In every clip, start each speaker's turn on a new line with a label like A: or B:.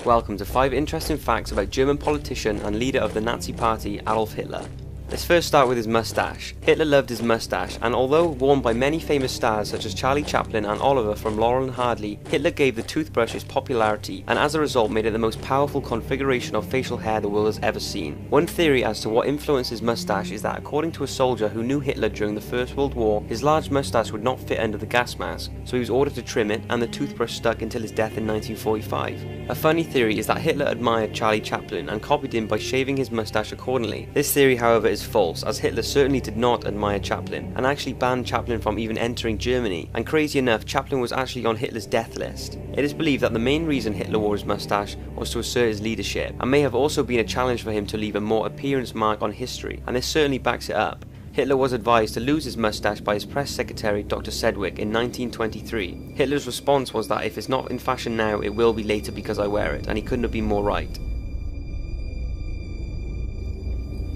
A: Welcome to 5 interesting facts about German politician and leader of the Nazi Party, Adolf Hitler. Let's first start with his mustache. Hitler loved his mustache, and although worn by many famous stars such as Charlie Chaplin and Oliver from Laurel and Hardy, Hitler gave the toothbrush its popularity and as a result made it the most powerful configuration of facial hair the world has ever seen. One theory as to what influenced his mustache is that according to a soldier who knew Hitler during the First World War, his large mustache would not fit under the gas mask, so he was ordered to trim it and the toothbrush stuck until his death in 1945. A funny theory is that Hitler admired Charlie Chaplin and copied him by shaving his mustache accordingly. This theory, however, is false, as Hitler certainly did not admire Chaplin and actually banned Chaplin from even entering Germany, and crazy enough, Chaplin was actually on Hitler's death list. It is believed that the main reason Hitler wore his mustache was to assert his leadership, and may have also been a challenge for him to leave a more appearance mark on history, and this certainly backs it up. Hitler was advised to lose his mustache by his press secretary Dr. Sedgwick in 1923. Hitler's response was that if it's not in fashion now, it will be later because I wear it, and he couldn't have been more right.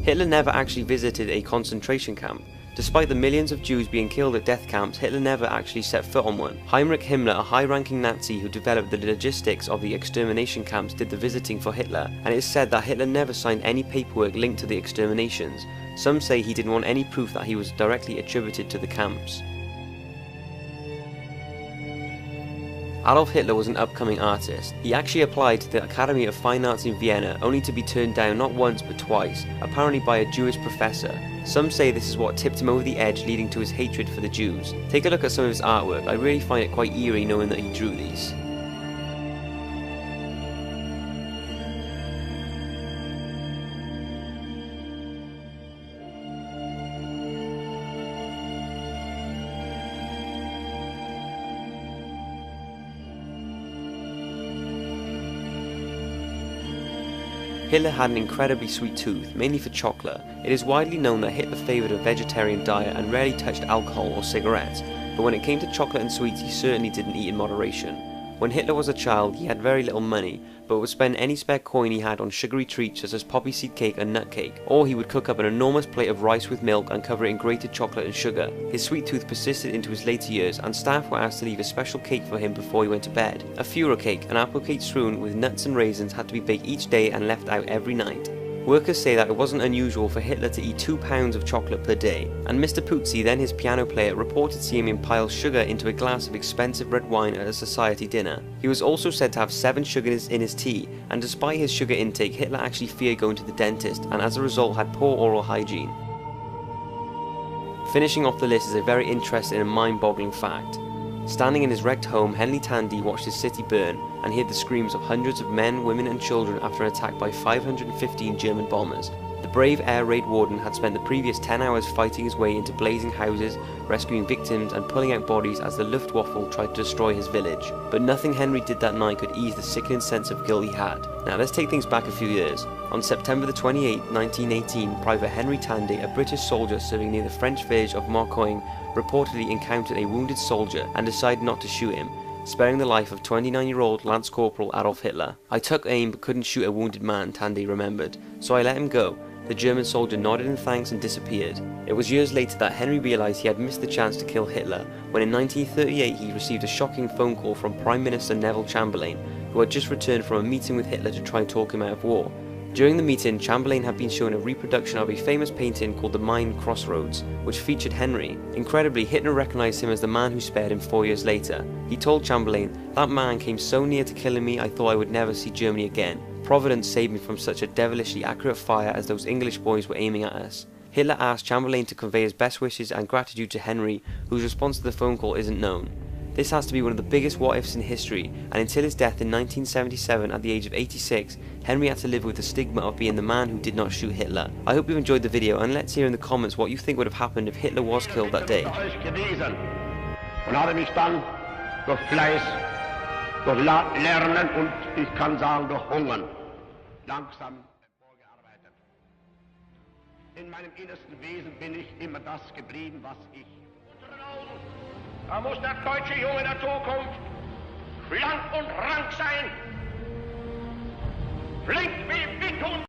A: Hitler never actually visited a concentration camp. Despite the millions of Jews being killed at death camps, Hitler never actually set foot on one. Heinrich Himmler, a high-ranking Nazi who developed the logistics of the extermination camps, did the visiting for Hitler, and it is said that Hitler never signed any paperwork linked to the exterminations. Some say he didn't want any proof that he was directly attributed to the camps. Adolf Hitler was an upcoming artist. He actually applied to the Academy of Fine Arts in Vienna, only to be turned down not once but twice, apparently by a Jewish professor. Some say this is what tipped him over the edge, leading to his hatred for the Jews. Take a look at some of his artwork. I really find it quite eerie knowing that he drew these. Hitler had an incredibly sweet tooth, mainly for chocolate. It is widely known that Hitler favoured a vegetarian diet and rarely touched alcohol or cigarettes, but when it came to chocolate and sweets he certainly didn't eat in moderation. When Hitler was a child, he had very little money, but would spend any spare coin he had on sugary treats such as poppy seed cake and nut cake, or he would cook up an enormous plate of rice with milk and cover it in grated chocolate and sugar. His sweet tooth persisted into his later years, and staff were asked to leave a special cake for him before he went to bed. A Führer cake, an apple cake strewn with nuts and raisins, had to be baked each day and left out every night. Workers say that it wasn't unusual for Hitler to eat 2 pounds of chocolate per day, and Mr. Puzzi, then his piano player, reported seeing him pile sugar into a glass of expensive red wine at a society dinner. He was also said to have 7 sugars in his tea, and despite his sugar intake, Hitler actually feared going to the dentist, and as a result had poor oral hygiene. Finishing off the list is a very interesting and mind-boggling fact. Standing in his wrecked home, Henry Tandy watched his city burn and heard the screams of hundreds of men, women and children after an attack by 515 German bombers. The brave air raid warden had spent the previous 10 hours fighting his way into blazing houses, rescuing victims and pulling out bodies as the Luftwaffe tried to destroy his village. But nothing Henry did that night could ease the sickening sense of guilt he had. Now let's take things back a few years. On September the 28th, 1918, Private Henry Tandy, a British soldier serving near the French village of Marcoing, reportedly encountered a wounded soldier and decided not to shoot him, sparing the life of 29-year-old Lance Corporal Adolf Hitler. I took aim but couldn't shoot a wounded man, Tandy remembered, so I let him go. The German soldier nodded in thanks and disappeared. It was years later that Henry realised he had missed the chance to kill Hitler, when in 1938 he received a shocking phone call from Prime Minister Neville Chamberlain, who had just returned from a meeting with Hitler to try and talk him out of war. During the meeting, Chamberlain had been shown a reproduction of a famous painting called The Mine Crossroads, which featured Henry. Incredibly, Hitler recognised him as the man who spared him 4 years later. He told Chamberlain, "That man came so near to killing me I thought I would never see Germany again. Providence saved me from such a devilishly accurate fire as those English boys were aiming at us." Hitler asked Chamberlain to convey his best wishes and gratitude to Henry, whose response to the phone call isn't known. This has to be one of the biggest what-ifs in history, and until his death in 1977 at the age of 86, Henry had to live with the stigma of being the man who did not shoot Hitler. I hope you've enjoyed the video, and let's hear in the comments what you think would have happened if Hitler was killed that day.
B: Und habe mich dann durch Fleiß, durch Lernen und ich kann sagen durch Hungern langsam vorgearbeitet. In meinem innersten Wesen bin ich immer das geblieben, was ich. Da muss der deutsche Junge der Zukunft schlank und rank sein, flink wie Windhund.